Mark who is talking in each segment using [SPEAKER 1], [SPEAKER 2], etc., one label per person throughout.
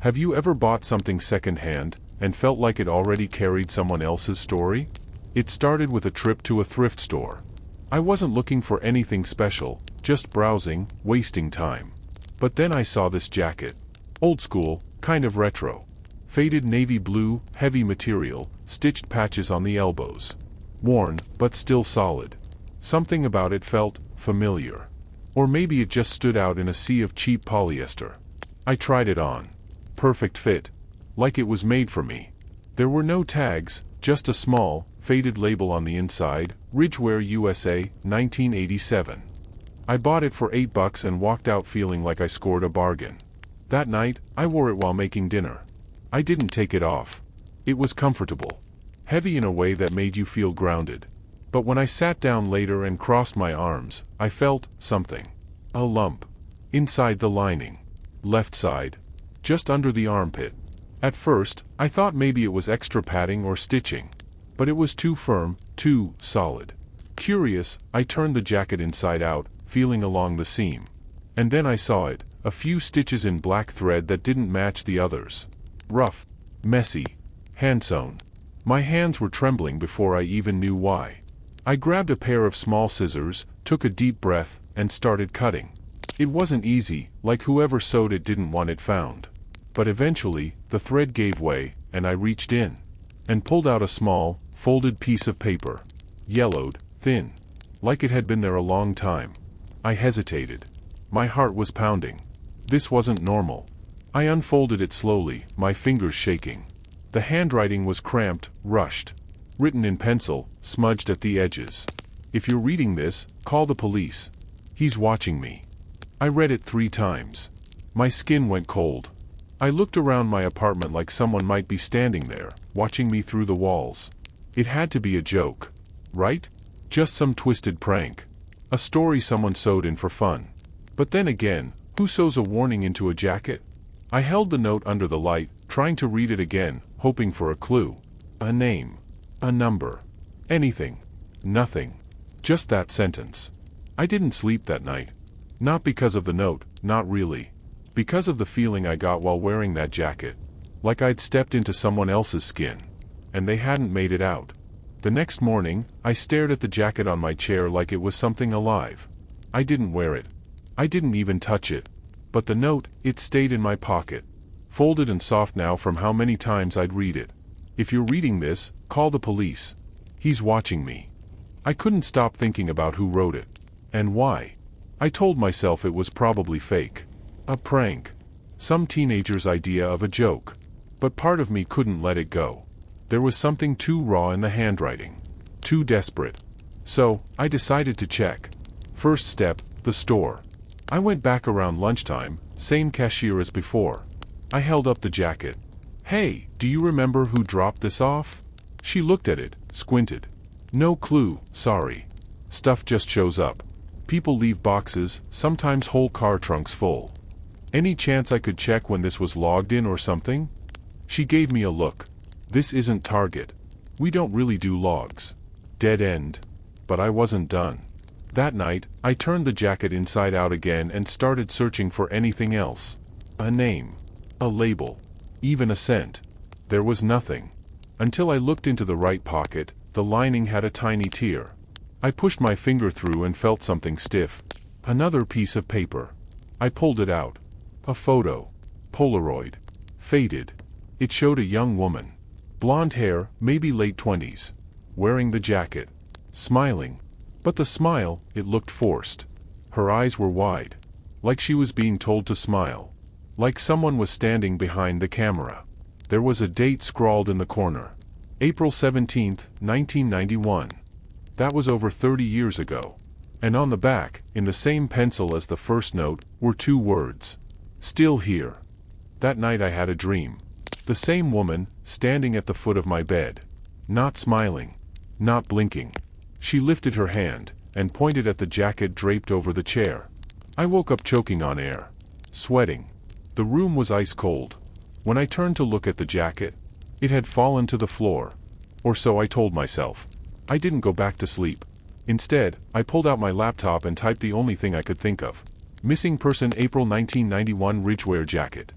[SPEAKER 1] Have you ever bought something secondhand and felt like it already carried someone else's story? It started with a trip to a thrift store. I wasn't looking for anything special, just browsing, wasting time. But then I saw this jacket. Old school, kind of retro. Faded navy blue, heavy material, stitched patches on the elbows. Worn, but still solid. Something about it felt familiar. Or maybe it just stood out in a sea of cheap polyester. I tried it on. Perfect fit. Like it was made for me. There were no tags, just a small, faded label on the inside, Ridgewear USA, 1987. I bought it for $8 and walked out feeling like I scored a bargain. That night, I wore it while making dinner. I didn't take it off. It was comfortable. Heavy in a way that made you feel grounded. But when I sat down later and crossed my arms, I felt something. A lump. Inside the lining. Left side. Just under the armpit. At first, I thought maybe it was extra padding or stitching. But it was too firm, too solid. Curious, I turned the jacket inside out, feeling along the seam. And then I saw it, a few stitches in black thread that didn't match the others. Rough. Messy. Hand-sewn. My hands were trembling before I even knew why. I grabbed a pair of small scissors, took a deep breath, and started cutting. It wasn't easy, like whoever sewed it didn't want it found. But eventually, the thread gave way, and I reached in. And pulled out a small, folded piece of paper. Yellowed, thin. Like it had been there a long time. I hesitated. My heart was pounding. This wasn't normal. I unfolded it slowly, my fingers shaking. The handwriting was cramped, rushed. Written in pencil, smudged at the edges. If you're reading this, call the police. He's watching me. I read it 3 times. My skin went cold. I looked around my apartment like someone might be standing there, watching me through the walls. It had to be a joke. Right? Just some twisted prank. A story someone sewed in for fun. But then again, who sews a warning into a jacket? I held the note under the light, trying to read it again, hoping for a clue. A name. A number. Anything. Nothing. Just that sentence. I didn't sleep that night. Not because of the note, not really. Because of the feeling I got while wearing that jacket. Like I'd stepped into someone else's skin. And they hadn't made it out. The next morning, I stared at the jacket on my chair like it was something alive. I didn't wear it. I didn't even touch it. But the note, it stayed in my pocket. Folded and soft now from how many times I'd read it. If you're reading this, call the police. He's watching me. I couldn't stop thinking about who wrote it. And why. I told myself it was probably fake. A prank. Some teenager's idea of a joke. But part of me couldn't let it go. There was something too raw in the handwriting. Too desperate. So, I decided to check. First step, the store. I went back around lunchtime, same cashier as before. I held up the jacket. Hey, do you remember who dropped this off? She looked at it, squinted. No clue, sorry. Stuff just shows up. People leave boxes, sometimes whole car trunks full. Any chance I could check when this was logged in or something? She gave me a look. This isn't Target. We don't really do logs. Dead end. But I wasn't done. That night, I turned the jacket inside out again and started searching for anything else. A name. A label. Even a scent. There was nothing. Until I looked into the right pocket, the lining had a tiny tear. I pushed my finger through and felt something stiff. Another piece of paper. I pulled it out. A photo. Polaroid. Faded. It showed a young woman. Blonde hair, maybe late 20s. Wearing the jacket. Smiling. But the smile, it looked forced. Her eyes were wide. Like she was being told to smile. Like someone was standing behind the camera. There was a date scrawled in the corner. April 17, 1991. That was over 30 years ago. And on the back, in the same pencil as the first note, were 2 words. Still here. That night I had a dream. The same woman, standing at the foot of my bed. Not smiling. Not blinking. She lifted her hand, and pointed at the jacket draped over the chair. I woke up choking on air. Sweating. The room was ice cold. When I turned to look at the jacket, it had fallen to the floor. Or so I told myself. I didn't go back to sleep. Instead, I pulled out my laptop and typed the only thing I could think of. Missing person April 1991 Ridgewear jacket.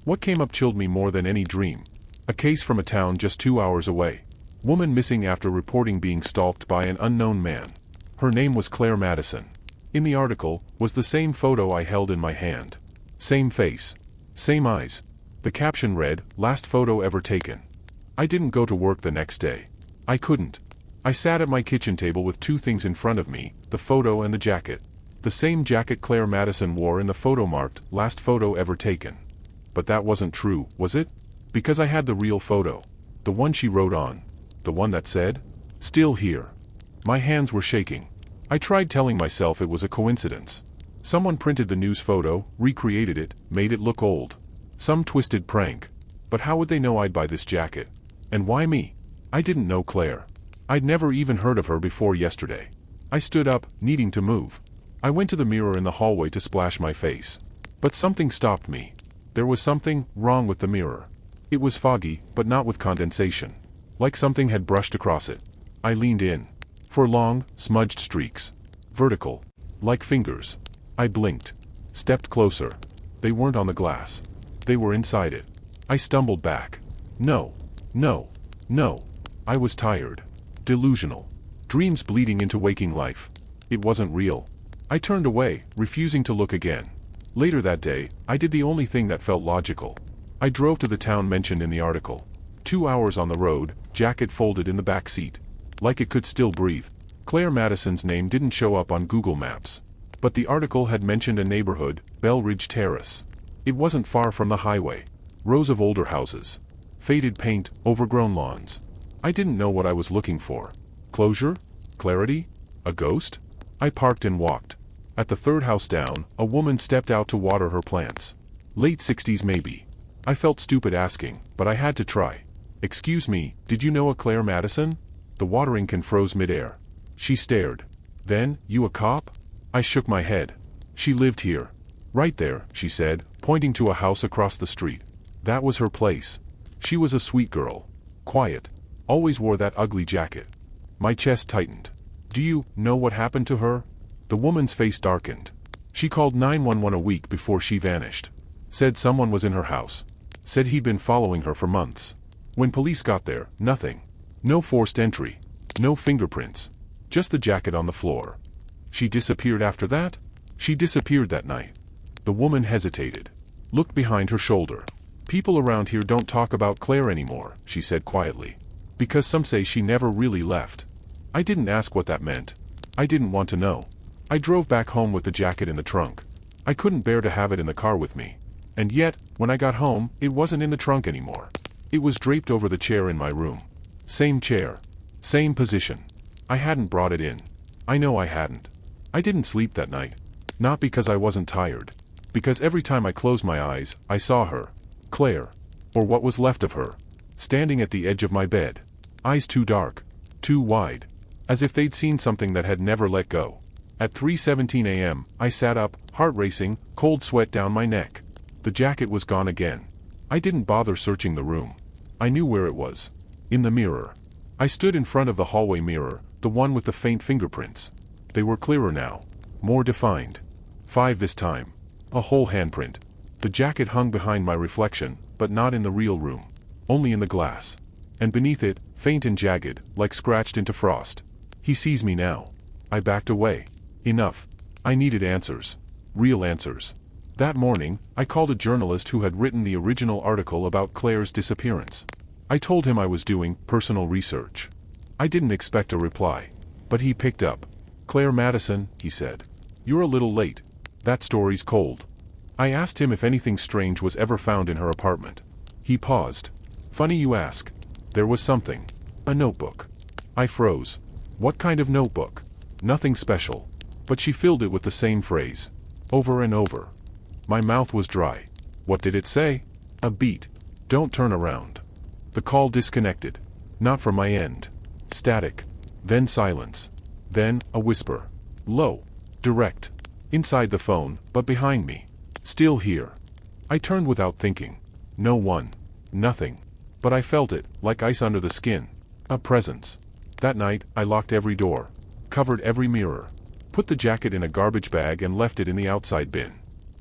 [SPEAKER 1] What came up chilled me more than any dream. A case from a town just 2 hours away. Woman missing after reporting being stalked by an unknown man. Her name was Claire Madison. In the article was the same photo I held in my hand. Same face. Same eyes. The caption read, "Last photo ever taken." I didn't go to work the next day. I couldn't. I sat at my kitchen table with two things in front of me, the photo and the jacket. The same jacket Claire Madison wore in the photo marked, "Last photo ever taken." But that wasn't true, was it? Because I had the real photo. The one she wrote on. The one that said, "Still here." My hands were shaking. I tried telling myself it was a coincidence. Someone printed the news photo, recreated it, made it look old. Some twisted prank. But how would they know I'd buy this jacket? And why me? I didn't know Claire. I'd never even heard of her before yesterday. I stood up, needing to move. I went to the mirror in the hallway to splash my face. But something stopped me. There was something wrong with the mirror. It was foggy, but not with condensation. Like something had brushed across it. I leaned in. For long, smudged streaks. Vertical. Like fingers. I blinked. Stepped closer. They weren't on the glass. They were inside it. I stumbled back. No. No. No. I was tired. Delusional. Dreams bleeding into waking life. It wasn't real. I turned away, refusing to look again. Later that day, I did the only thing that felt logical. I drove to the town mentioned in the article. 2 hours on the road, jacket folded in the back seat. Like it could still breathe. Claire Madison's name didn't show up on Google Maps. But the article had mentioned a neighborhood, Bell Ridge Terrace. It wasn't far from the highway. Rows of older houses. Faded paint, overgrown lawns. I didn't know what I was looking for. Closure? Clarity? A ghost? I parked and walked. At the third house down, a woman stepped out to water her plants. Late 60s maybe. I felt stupid asking, but I had to try. "Excuse me, did you know a Claire Madison?" The watering can froze midair. She stared. "Then, you a cop?" I shook my head. "She lived here. Right there," she said, pointing to a house across the street. That was her place. She was a sweet girl. Quiet. Always wore that ugly jacket. My chest tightened. "Do you know what happened to her?" The woman's face darkened. She called 911 a week before she vanished. Said someone was in her house. Said he'd been following her for months. When police got there, nothing. No forced entry. No fingerprints. Just the jacket on the floor. She disappeared after that? She disappeared that night. The woman hesitated. Looked behind her shoulder. "People around here don't talk about Claire anymore," she said quietly. "Because some say she never really left." I didn't ask what that meant. I didn't want to know. I drove back home with the jacket in the trunk. I couldn't bear to have it in the car with me. And yet, when I got home, it wasn't in the trunk anymore. It was draped over the chair in my room. Same chair. Same position. I hadn't brought it in. I know I hadn't. I didn't sleep that night. Not because I wasn't tired. Because every time I closed my eyes, I saw her. Claire. Or what was left of her. Standing at the edge of my bed. Eyes too dark. Too wide. As if they'd seen something that had never let go. At 3:17 a.m., I sat up, heart racing, cold sweat down my neck. The jacket was gone again. I didn't bother searching the room. I knew where it was. In the mirror. I stood in front of the hallway mirror, the one with the faint fingerprints. They were clearer now. More defined. 5 this time. A whole handprint. The jacket hung behind my reflection, but not in the real room. Only in the glass. And beneath it, faint and jagged, like scratched into frost. He sees me now. I backed away. Enough. I needed answers. Real answers. That morning, I called a journalist who had written the original article about Claire's disappearance. I told him I was doing personal research. I didn't expect a reply. But he picked up. "Claire Madison," he said. "You're a little late. That story's cold." I asked him if anything strange was ever found in her apartment. He paused. "Funny you ask. There was something. A notebook." I froze. What kind of notebook? Nothing special. But she filled it with the same phrase. Over and over. My mouth was dry. What did it say? A beat. Don't turn around. The call disconnected. Not from my end. Static. Then silence. Then, a whisper. Low. Direct. Inside the phone, but behind me. Still here. I turned without thinking. No one. Nothing. But I felt it, like ice under the skin. A presence. That night, I locked every door. Covered every mirror. Put the jacket in a garbage bag and left it in the outside bin.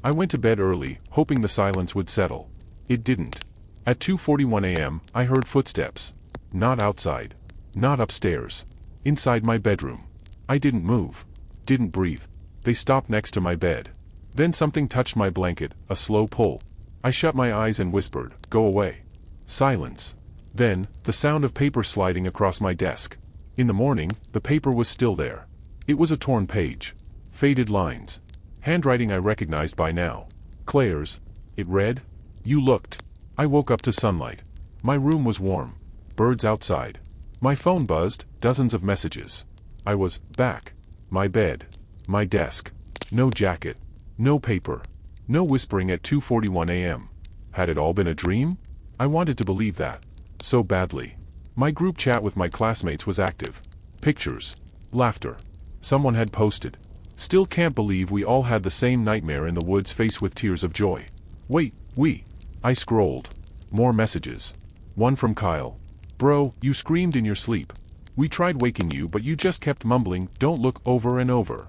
[SPEAKER 1] I went to bed early, hoping the silence would settle. It didn't. At 2:41 a.m., I heard footsteps. Not outside. Not upstairs. Inside my bedroom. I didn't move. Didn't breathe. They stopped next to my bed. Then something touched my blanket, a slow pull. I shut my eyes and whispered, "Go away." Silence. Then, the sound of paper sliding across my desk. In the morning, the paper was still there. It was a torn page. Faded lines. Handwriting I recognized by now. Claire's. It read, "You looked." I woke up to sunlight. My room was warm. Birds outside. My phone buzzed, dozens of messages. I was back. My bed. My desk. No jacket. No paper. No whispering at 2:41 a.m. Had it all been a dream? I wanted to believe that. So badly. My group chat with my classmates was active. Pictures. Laughter. Someone had posted. Still can't believe we all had the same nightmare in the woods faced with tears of joy. Wait, we. I scrolled. More messages. One from Kyle. "Bro, you screamed in your sleep. We tried waking you but you just kept mumbling, 'Don't look,' over and over."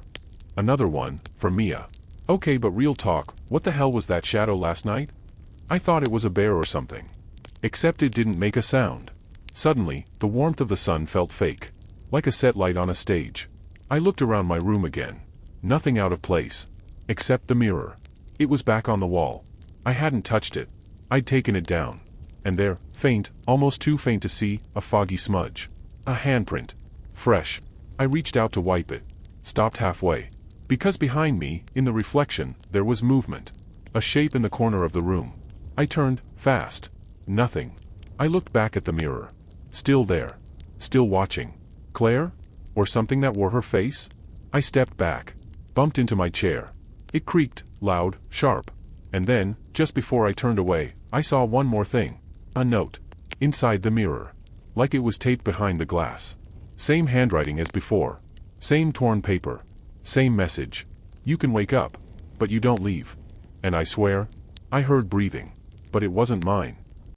[SPEAKER 1] Another one, from Mia. "Okay, but real talk, what the hell was that shadow last night? I thought it was a bear or something. Except it didn't make a sound." Suddenly, the warmth of the sun felt fake. Like a set light on a stage. I looked around my room again. Nothing out of place. Except the mirror. It was back on the wall. I hadn't touched it. I'd taken it down. And there, faint, almost too faint to see, a foggy smudge. A handprint. Fresh. I reached out to wipe it. Stopped halfway. Because behind me, in the reflection, there was movement. A shape in the corner of the room. I turned, fast. Nothing. I looked back at the mirror. Still there. Still watching. Claire? Or something that wore her face? I stepped back. Bumped into my chair. It creaked, loud, sharp. And then, just before I turned away, I saw one more thing. A note. Inside the mirror. Like it was taped behind the glass. Same handwriting as before. Same torn paper. Same message. "You can wake up. But you don't leave." And I swear, I heard breathing. But it wasn't mine.